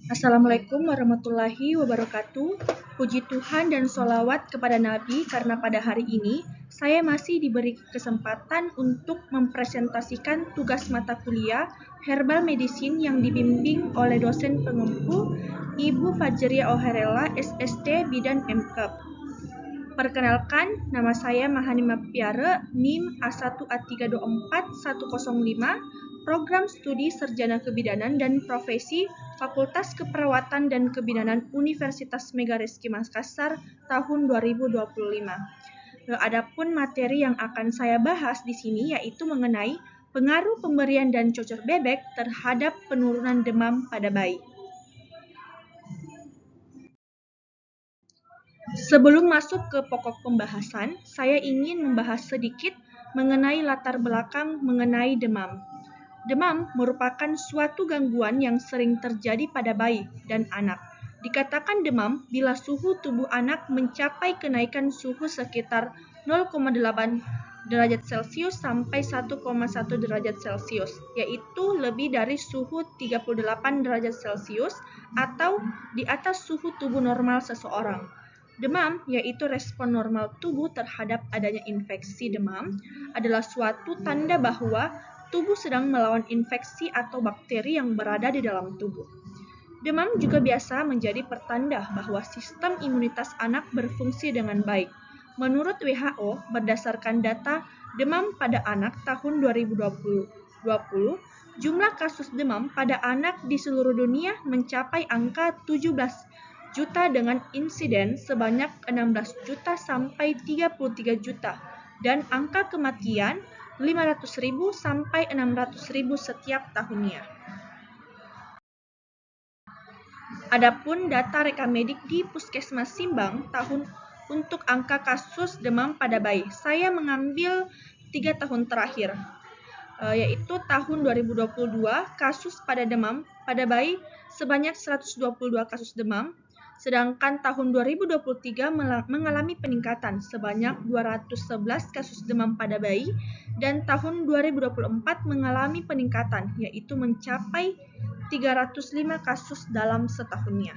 Assalamualaikum warahmatullahi wabarakatuh. Puji Tuhan dan sholawat kepada Nabi karena pada hari ini saya masih diberi kesempatan untuk mempresentasikan tugas mata kuliah Herbal Medicine yang dibimbing oleh dosen pengempu Ibu Fajria Oherela, SST Bidan MKep. Perkenalkan, nama saya Mahanima Piare, NIM A1A324105, Program Studi Sarjana Kebidanan dan Profesi Fakultas Keperawatan dan Kebidanan Universitas Megarizky Makassar tahun 2025. Adapun materi yang akan saya bahas di sini yaitu mengenai pengaruh pemberian dan cocor bebek terhadap penurunan demam pada bayi. Sebelum masuk ke pokok pembahasan, saya ingin membahas sedikit mengenai latar belakang mengenai demam. Demam merupakan suatu gangguan yang sering terjadi pada bayi dan anak. Dikatakan demam bila suhu tubuh anak mencapai kenaikan suhu sekitar 0,8 derajat Celcius sampai 1,1 derajat Celcius, yaitu lebih dari suhu 38 derajat Celcius atau di atas suhu tubuh normal seseorang. Demam, yaitu respon normal tubuh terhadap adanya infeksi demam, adalah suatu tanda bahwa tubuh sedang melawan infeksi atau bakteri yang berada di dalam tubuh. Demam juga biasa menjadi pertanda bahwa sistem imunitas anak berfungsi dengan baik. Menurut WHO, berdasarkan data demam pada anak tahun 2020, jumlah kasus demam pada anak di seluruh dunia mencapai angka 17 juta dengan insiden sebanyak 16 juta sampai 33 juta dan angka kematian 500.000 sampai 600.000 setiap tahunnya. Adapun data rekamedik di Puskesmas Simbang tahun untuk angka kasus demam pada bayi, saya mengambil 3 tahun terakhir, yaitu tahun 2022 kasus pada demam pada bayi sebanyak 122 kasus demam, sedangkan tahun 2023 mengalami peningkatan sebanyak 211 kasus demam pada bayi, dan tahun 2024 mengalami peningkatan yaitu mencapai 305 kasus dalam setahunnya.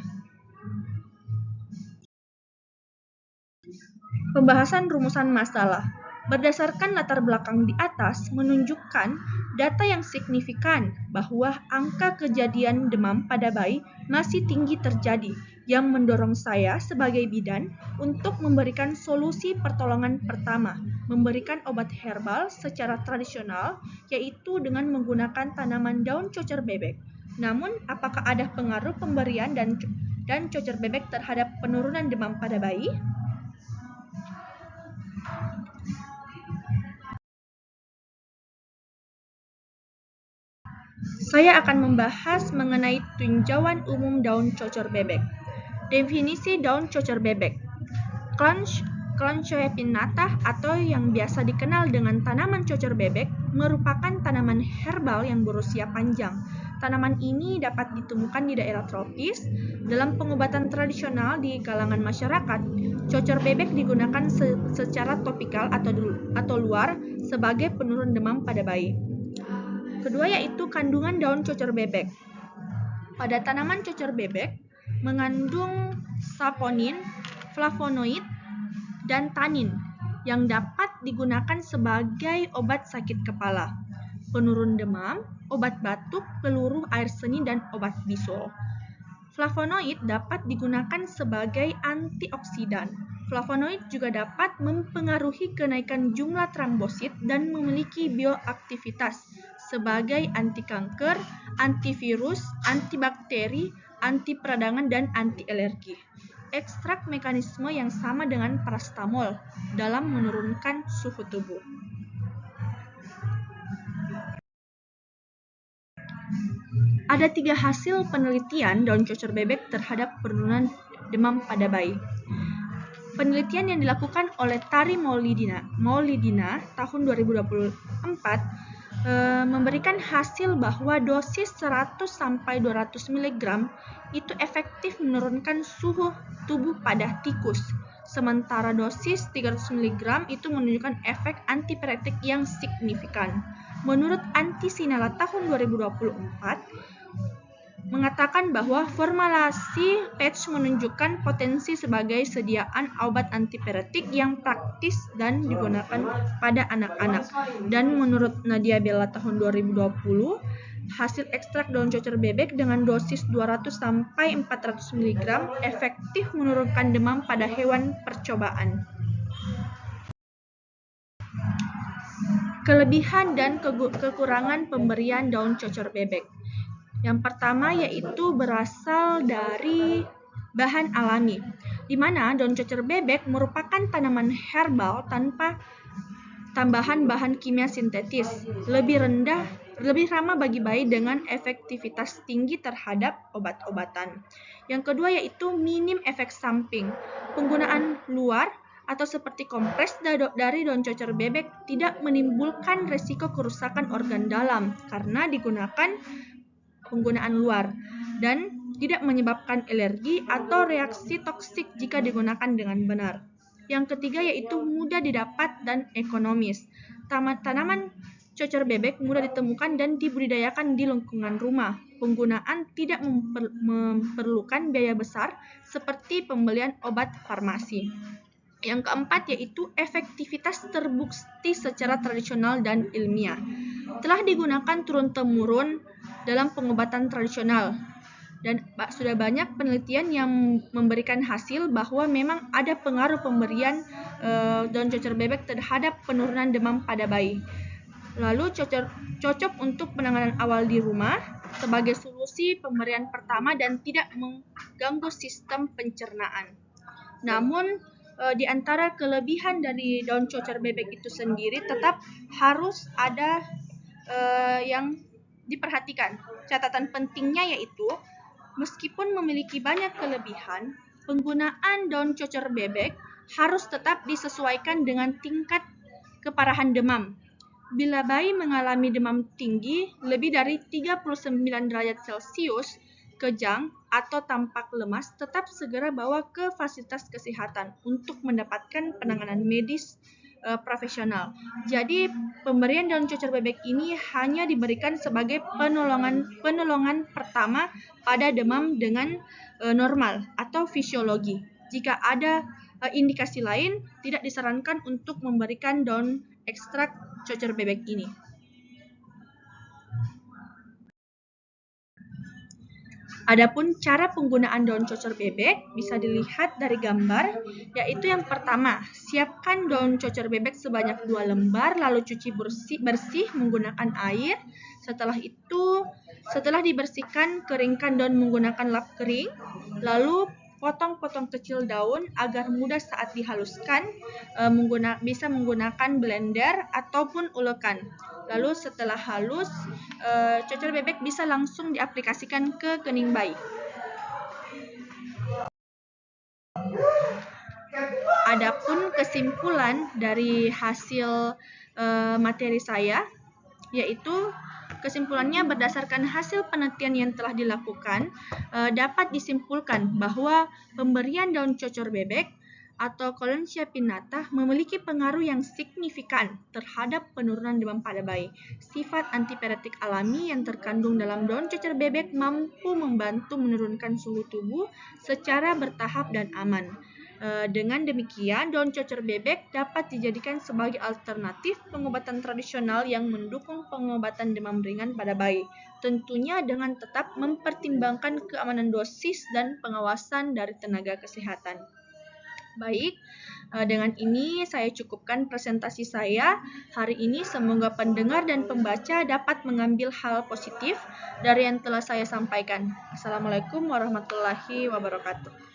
Pembahasan rumusan masalah. Berdasarkan latar belakang di atas menunjukkan data yang signifikan bahwa angka kejadian demam pada bayi masih tinggi terjadi, yang mendorong saya sebagai bidan untuk memberikan solusi pertolongan pertama, memberikan obat herbal secara tradisional, yaitu dengan menggunakan tanaman daun cocor bebek. Namun, apakah ada pengaruh pemberian dan cocor bebek terhadap penurunan demam pada bayi? Saya akan membahas mengenai tinjauan umum daun cocor bebek. Definisi daun cocor bebek. Kalanchoe pinnata atau yang biasa dikenal dengan tanaman cocor bebek merupakan tanaman herbal yang berusia panjang. Tanaman ini dapat ditemukan di daerah tropis. Dalam pengobatan tradisional di kalangan masyarakat, cocor bebek digunakan secara topikal atau luar sebagai penurun demam pada bayi. Kedua yaitu kandungan daun cocor bebek. Pada tanaman cocor bebek mengandung saponin, flavonoid, dan tanin yang dapat digunakan sebagai obat sakit kepala, penurun demam, obat batuk, peluruh air seni, dan obat bisul. Flavonoid dapat digunakan sebagai antioksidan. Flavonoid juga dapat mempengaruhi kenaikan jumlah trombosit dan memiliki bioaktivitas sebagai anti kanker, antivirus, antibakteri, anti peradangan, dan anti alergi. Ekstrak mekanisme yang sama dengan paracetamol dalam menurunkan suhu tubuh. Ada 3 hasil penelitian daun cocor bebek terhadap penurunan demam pada bayi. Penelitian yang dilakukan oleh Tari Maulidina tahun 2024 memberikan hasil bahwa dosis 100-200 mg itu efektif menurunkan suhu tubuh pada tikus. Sementara dosis 300 mg itu menunjukkan efek antipiretik yang signifikan. Menurut Anti Sinala tahun 2024, mengatakan bahwa formulasi Page menunjukkan potensi sebagai sediaan obat antipiretik yang praktis dan digunakan pada anak-anak. Dan menurut Nadia Bella tahun 2020, hasil ekstrak daun cocer bebek dengan dosis 200 sampai 400 mg efektif menurunkan demam pada hewan percobaan. Kelebihan dan kekurangan pemberian daun cocer bebek. Yang pertama yaitu berasal dari bahan alami, di mana daun cocer bebek merupakan tanaman herbal tanpa tambahan bahan kimia sintetis, lebih ramah bagi bayi dengan efektivitas tinggi terhadap obat-obatan. Yang kedua yaitu minim efek samping. Penggunaan luar atau seperti kompres dari daun cocer bebek tidak menimbulkan resiko kerusakan organ dalam karena digunakan penggunaan luar dan tidak menyebabkan alergi atau reaksi toksik jika digunakan dengan benar. Yang ketiga yaitu mudah didapat dan ekonomis. Tanaman cocer bebek mudah ditemukan dan dibudidayakan di lingkungan rumah. Penggunaan tidak memerlukan biaya besar seperti pembelian obat farmasi. Yang keempat yaitu efektivitas terbukti secara tradisional dan ilmiah. Telah digunakan turun-temurun dalam pengobatan tradisional dan sudah banyak penelitian yang memberikan hasil bahwa memang ada pengaruh pemberian daun cocer bebek terhadap penurunan demam pada bayi. Lalu cocok untuk penanganan awal di rumah sebagai solusi pemberian pertama dan tidak mengganggu sistem pencernaan. Namun di antara kelebihan dari daun cocer bebek itu sendiri tetap harus ada yang diperhatikan. Catatan pentingnya yaitu meskipun memiliki banyak kelebihan, penggunaan daun cocer bebek harus tetap disesuaikan dengan tingkat keparahan demam. Bila bayi mengalami demam tinggi lebih dari 39 derajat Celcius, kejang, atau tampak lemas, tetap segera bawa ke fasilitas kesehatan untuk mendapatkan penanganan medis profesional. Jadi, pemberian daun cocer bebek ini hanya diberikan sebagai penolongan pertama pada demam dengan normal atau fisiologi. Jika ada indikasi lain, tidak disarankan untuk memberikan daun ekstrak cocer bebek ini. Adapun cara penggunaan daun cocer bebek bisa dilihat dari gambar, yaitu yang pertama, siapkan daun cocer bebek sebanyak 2 lembar, lalu cuci bersih menggunakan air. Setelah itu, setelah dibersihkan, keringkan daun menggunakan lap kering, lalu potong-potong kecil daun agar mudah saat dihaluskan, bisa menggunakan blender ataupun ulekan. Lalu setelah halus, cocer bebek bisa langsung diaplikasikan ke kening bayi. Adapun kesimpulan dari hasil materi saya, yaitu kesimpulannya berdasarkan hasil penelitian yang telah dilakukan, dapat disimpulkan bahwa pemberian daun cocer bebek atau Koelnsia pinnata memiliki pengaruh yang signifikan terhadap penurunan demam pada bayi. Sifat antipiretik alami yang terkandung dalam daun cocer bebek mampu membantu menurunkan suhu tubuh secara bertahap dan aman. Dengan demikian, daun cocer bebek dapat dijadikan sebagai alternatif pengobatan tradisional yang mendukung pengobatan demam ringan pada bayi. Tentunya dengan tetap mempertimbangkan keamanan dosis dan pengawasan dari tenaga kesehatan. Baik, dengan ini saya cukupkan presentasi saya hari ini. Semoga pendengar dan pembaca dapat mengambil hal positif dari yang telah saya sampaikan. Assalamualaikum warahmatullahi wabarakatuh.